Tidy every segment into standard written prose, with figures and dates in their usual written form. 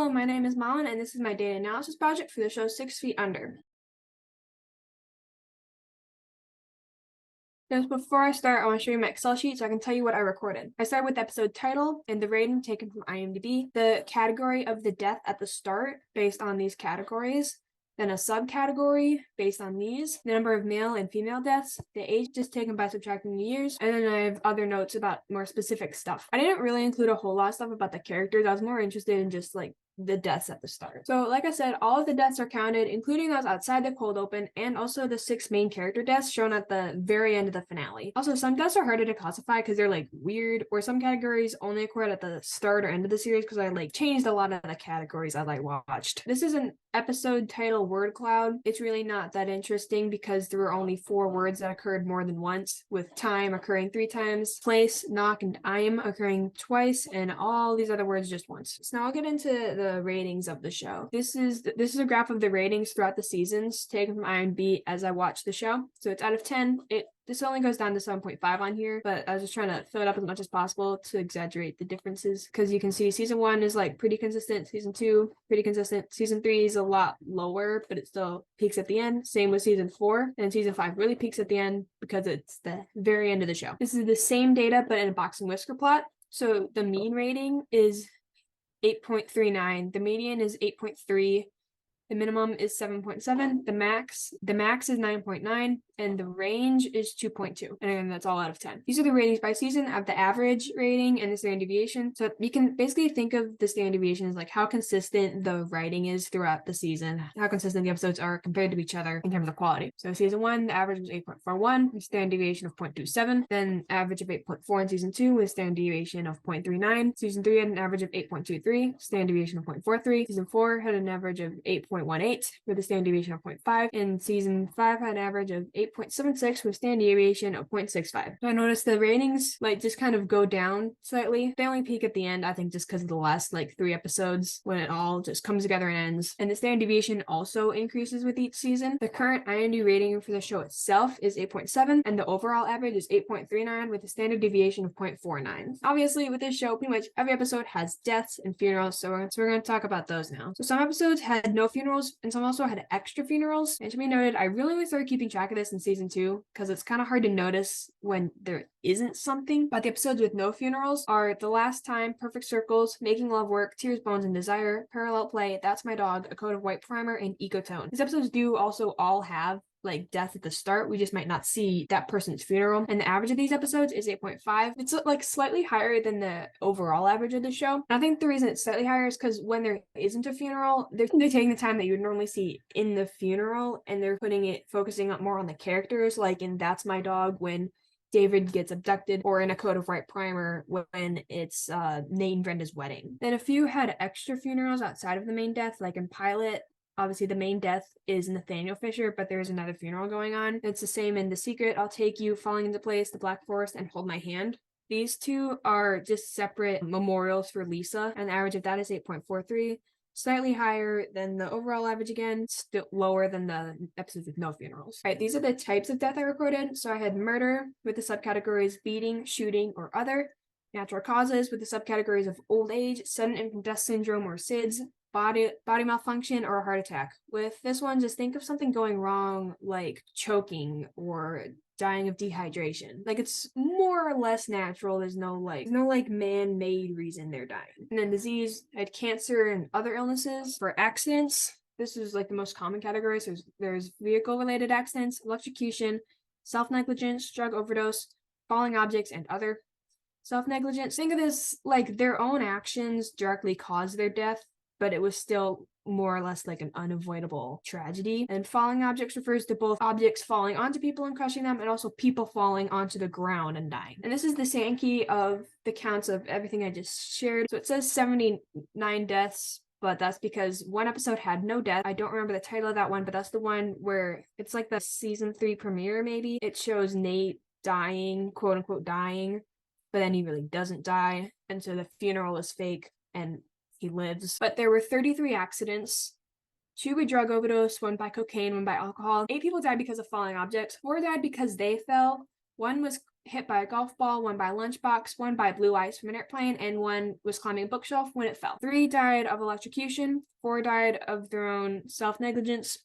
Hello, my name is Malin, and this is my data analysis project for the show 6 Feet Under. Just before I start, I want to show you my Excel sheet so I can tell you what I recorded. I started with the episode title and the rating taken from IMDb, the category of the death at the start based on these categories, then a subcategory based on these, the number of male and female deaths, the age just taken by subtracting the years, and then I have other notes about more specific stuff. I didn't really include a whole lot of stuff about the characters. I was more interested in just like the deaths at the start. So like I said, all of the deaths are counted, including those outside the cold open and also the 6 main character deaths shown at the very end of the finale. Also, some deaths are harder to classify because they're like weird, or some categories only occurred at the start or end of the series because I like changed a lot of the categories as I watched. This is an episode title word cloud. It's really not that interesting because there were only 4 words that occurred more than once, with time occurring 3 times, place, knock, and I'm occurring twice, and all these other words just once. So now I'll get into the ratings of the show. This is a graph of the ratings throughout the seasons taken from IMDb as I watched the show. So it's out of 10. This only goes down to 7.5 on here, but I was just trying to fill it up as much as possible to exaggerate the differences, because you can see season 1 is like pretty consistent, season 2 pretty consistent, season 3 is a lot lower, but it still peaks at the end. Same with season 4, and season 5 really peaks at the end because it's the very end of the show. This is the same data but in a box and whisker plot. So the mean rating is 8.39, the median is 8.3, the minimum is 7.7, the max is 9.9, and the range is 2.2. And again, that's all out of 10. These are the ratings by season of the average rating and the standard deviation. So you can basically think of the standard deviation as like how consistent the writing is throughout the season, how consistent the episodes are compared to each other in terms of quality. So season 1, the average was 8.41, with standard deviation of 0.27, then average of 8.4 in season 2 with standard deviation of 0.39. Season 3 had an average of 8.23, standard deviation of 0.43. Season 4 had an average of 8.18 with a standard deviation of 0.5, and season 5 had an average of 8.76 with standard deviation of 0.65. So I noticed the ratings like just kind of go down slightly. They only peak at the end, I think, just because of the last like 3 episodes when it all just comes together and ends. And the standard deviation also increases with each season. The current IMDb rating for the show itself is 8.7, and the overall average is 8.39 with a standard deviation of 0.49. Obviously, with this show, pretty much every episode has deaths and funerals, so we're going to talk about those now. So some episodes had no funerals, and some also had extra funerals. And to be noted, I really only started keeping track of this in season 2 because it's kind of hard to notice when there isn't something. But the episodes with no funerals are The Last Time, Perfect Circles, Making Love Work, Tears, Bones, and Desire, Parallel Play, That's My Dog, A Coat of White Primer, and Ecotone. These episodes do also all have like death at the start. We just might not see that person's funeral, and the average of these episodes is 8.5. It's like slightly higher than the overall average of the show. And I think the reason it's slightly higher is because when there isn't a funeral, they're taking the time that you would normally see in the funeral, and they're focusing up more on the characters, like in That's My Dog when David gets abducted, or in A Coat of White Primer when it's Nate and Brenda's wedding. Then a few had extra funerals outside of the main death, like in Pilot. Obviously, the main death is Nathaniel Fisher, but there is another funeral going on. It's the same in The Secret, I'll Take You, Falling Into Place, The Black Forest, and Hold My Hand. These 2 are just separate memorials for Lisa, and the average of that is 8.43. Slightly higher than the overall average again, still lower than the episodes with no funerals. All right, these are the types of death I recorded. So I had murder with the subcategories beating, shooting, or other. Natural causes with the subcategories of old age, sudden infant death syndrome or SIDS, body malfunction, or a heart attack. With this one, just think of something going wrong like choking or dying of dehydration. Like it's more or less natural. There's no man-made reason they're dying. And then disease, I had cancer and other illnesses. For accidents, this is like the most common category. So there's vehicle-related accidents, electrocution, self-negligence, drug overdose, falling objects, and other. Self-negligence, think of this like their own actions directly caused their death, but it was still more or less like an unavoidable tragedy. And falling objects refers to both objects falling onto people and crushing them, and also people falling onto the ground and dying. And this is the Sankey of the counts of everything I just shared. So it says 79 deaths, but that's because one episode had no death. I don't remember the title of that one, but that's the one where it's like the season 3 premiere maybe. It shows Nate dying, quote unquote dying, but then he really doesn't die, and so the funeral is fake and he lives. But there were 33 accidents, 2 by drug overdose, 1 by cocaine, 1 by alcohol. 8 people died because of falling objects, 4 died because they fell. 1 was hit by a golf ball, 1 by a lunchbox, 1 by blue ice from an airplane, and 1 was climbing a bookshelf when it fell. 3 died of electrocution, 4 died of their own self-negligence,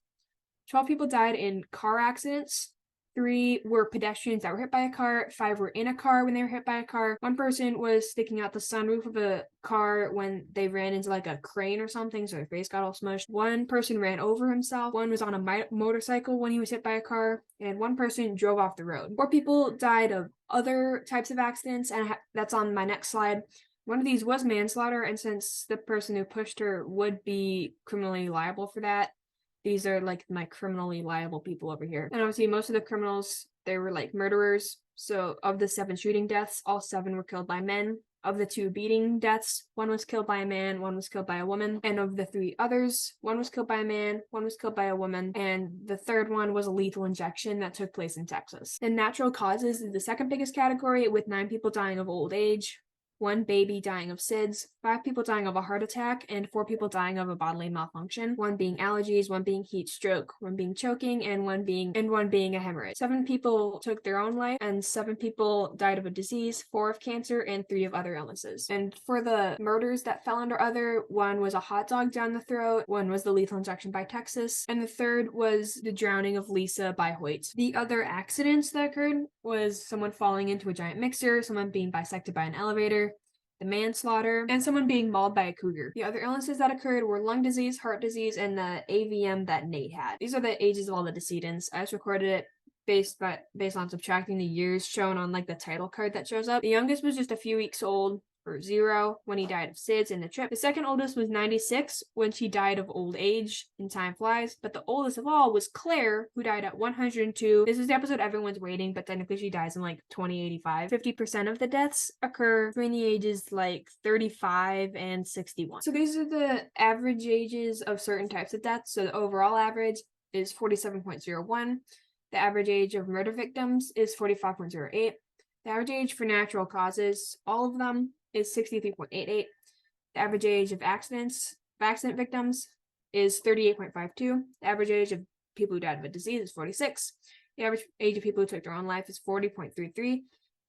12 people died in car accidents. 3 were pedestrians that were hit by a car. 5 were in a car when they were hit by a car. 1 person was sticking out the sunroof of a car when they ran into like a crane or something, so their face got all smushed. 1 person ran over himself. 1 was on a motorcycle when he was hit by a car, and 1 person drove off the road. 4 people died of other types of accidents, and that's on my next slide. 1 of these was manslaughter, and since the person who pushed her would be criminally liable for that, these are like my criminally liable people over here. And obviously most of the criminals, they were like murderers. So of the 7 shooting deaths, all 7 were killed by men. Of the 2 beating deaths, 1 was killed by a man, 1 was killed by a woman. And of the 3 others, 1 was killed by a man, 1 was killed by a woman, and the 3rd one was a lethal injection that took place in Texas. And natural causes is the 2nd biggest category, with 9 people dying of old age, 1 baby dying of SIDS, 5 people dying of a heart attack, and 4 people dying of a bodily malfunction, 1 being allergies, 1 being heat stroke, 1 being choking, and 1 being a hemorrhage. 7 people took their own life, and 7 people died of a disease, 4 of cancer, and 3 of other illnesses. And for the murders that fell under other, 1 was a hot dog down the throat, 1 was the lethal injection by Texas, and the 3rd was the drowning of Lisa by Hoyt. The other accidents that occurred was someone falling into a giant mixer, someone being bisected by an elevator, the manslaughter, and someone being mauled by a cougar. The other illnesses that occurred were lung disease, heart disease, and the AVM that Nate had. These are the ages of all the decedents. I just recorded it based on subtracting the years shown on like the title card that shows up. The youngest was just a few weeks old, or 0, when he died of SIDS in the trip. The 2nd oldest was 96 when she died of old age in Time Flies, but the oldest of all was Claire, who died at 102. This is the episode everyone's waiting, but technically she dies in like 2085. 50% of the deaths occur between the ages like 35 and 61. So these are the average ages of certain types of deaths. So the overall average is 47.01. The average age of murder victims is 45.08. The average age for natural causes, all of them, is 63.88. The average age of accident victims is 38.52. The average age of people who died of a disease is 46. The average age of people who took their own life is 40.33.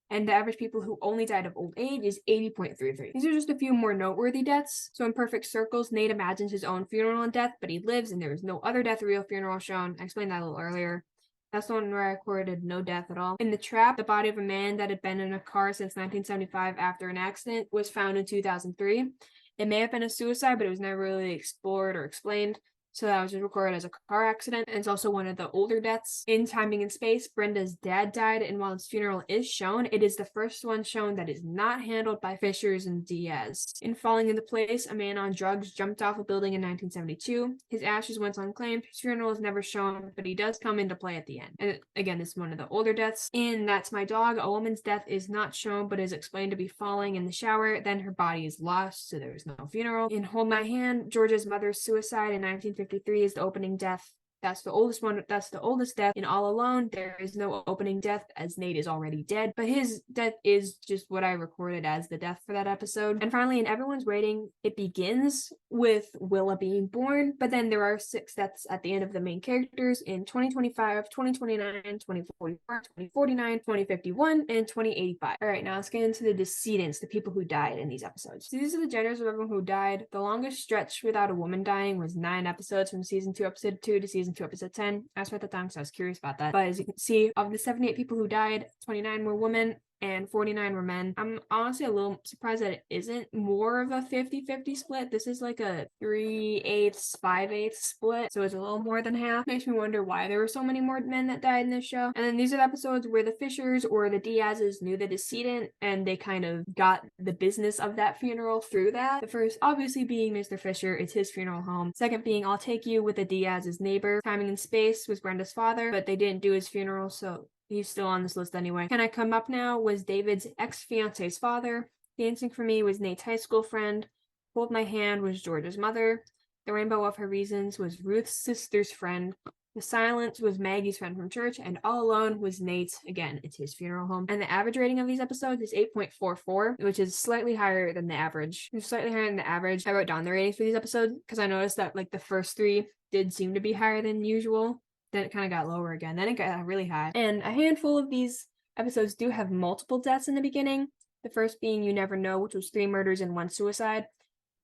And the average people who only died of old age is 80.33. These are just a few more noteworthy deaths. So in Perfect Circles, Nate imagines his own funeral and death, but he lives and there is no other death or real funeral shown. I explained that a little earlier. That's the one where I recorded no death at all. In The Trap, the body of a man that had been in a car since 1975 after an accident was found in 2003. It may have been a suicide, but it was never really explored or explained. So that was just recorded as a car accident. And it's also one of the older deaths. In Timing and Space, Brenda's dad died, and while his funeral is shown, it is the first one shown that is not handled by Fishers and Diaz. In Falling into Place, a man on drugs jumped off a building in 1972. His ashes went unclaimed. His funeral is never shown, but he does come into play at the end. And again, this is one of the older deaths. In That's My Dog, a woman's death is not shown, but is explained to be falling in the shower. Then her body is lost, so there is no funeral. In Hold My Hand, Georgia's mother's suicide in 1953 is the opening death. That's the oldest one. That's the oldest death. In All Alone, there is no opening death as Nate is already dead, but his death is just what I recorded as the death for that episode. And finally, in Everyone's Waiting, it begins with Willa being born, but then there are 6 deaths at the end of the main characters in 2025, 2029, 2044, 2049, 2051, and 2085. All right, now let's get into the decedents, the people who died in these episodes. So these are the genders of everyone who died. The longest stretch without a woman dying was 9 episodes from season 2, episode 2 to season 2, episode 10. I spent the time because I was curious about that. But as you can see, of the 78 people who died, 29 were women and 49 were men. I'm honestly a little surprised that it isn't more of a 50-50 split. This is like a 3/8, 5/8 split, so it's a little more than half. Makes me wonder why there were so many more men that died in this show. And then these are the episodes where the Fishers or the Diazes knew the decedent, and they kind of got the business of that funeral through that. The first obviously being Mr. Fisher, it's his funeral home. Second being I'll Take You with the Diaz's neighbor. Timing and Space was Brenda's father, but they didn't do his funeral, so he's still on this list anyway. Can I Come Up Now was David's ex-fiance's father. Dancing for Me was Nate's high school friend. Hold My Hand was Georgia's mother. The Rainbow of Her Reasons was Ruth's sister's friend. The Silence was Maggie's friend from church, and All Alone was Nate's. Again, it's his funeral home. And the average rating of these episodes is 8.44, which is slightly higher than the average. It's slightly higher than the average. I wrote down the ratings for these episodes because I noticed that like the first 3 did seem to be higher than usual. Then it kind of got lower again. Then it got really high. And a handful of these episodes do have multiple deaths in the beginning. The first being You Never Know, which was 3 murders and 1 suicide.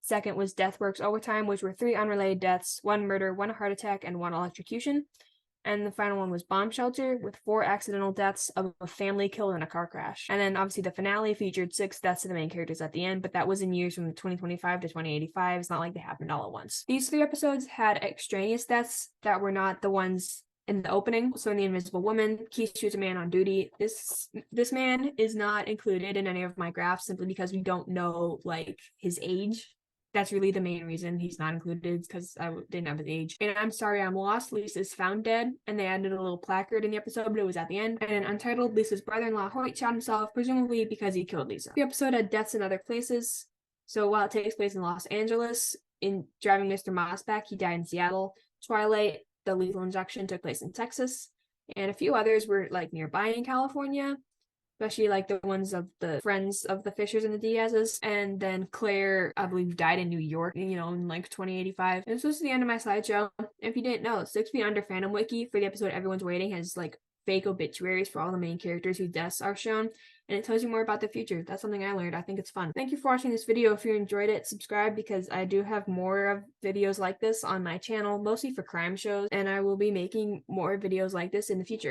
Second was Death Works Overtime, which were 3 unrelated deaths, 1 murder, 1 heart attack, and 1 electrocution. And the final one was Bomb Shelter, with 4 accidental deaths of a family killed in a car crash. And then obviously the finale featured 6 deaths of the main characters at the end, but that was in years from 2025 to 2085. It's not like they happened all at once. These 3 episodes had extraneous deaths that were not the ones in the opening. So in The Invisible Woman, Keith shoots a man on duty. This man is not included in any of my graphs simply because we don't know like his age. That's really the main reason he's not included, because I didn't have his age. And I'm Sorry I'm Lost, Lisa's found dead, and they added a little placard in the episode, but it was at the end. And in Untitled, Lisa's brother-in-law Hoyt shot himself, presumably because he killed Lisa. The episode had deaths in other places. So while it takes place in Los Angeles, in Driving Mr. Moss Back, he died in Seattle. Twilight, the lethal injection took place in Texas. And a few others were like nearby in California, especially like the ones of the friends of the Fishers and the Diazes. And then Claire, I believe, died in New York, in like 2085. And this was the end of my slideshow. If you didn't know, 6 Feet Under Fandom Wiki for the episode Everyone's Waiting has like fake obituaries for all the main characters whose deaths are shown, and it tells you more about the future. That's something I learned. I think it's fun. Thank you for watching this video. If you enjoyed it, subscribe, because I do have more of videos like this on my channel, mostly for crime shows, and I will be making more videos like this in the future.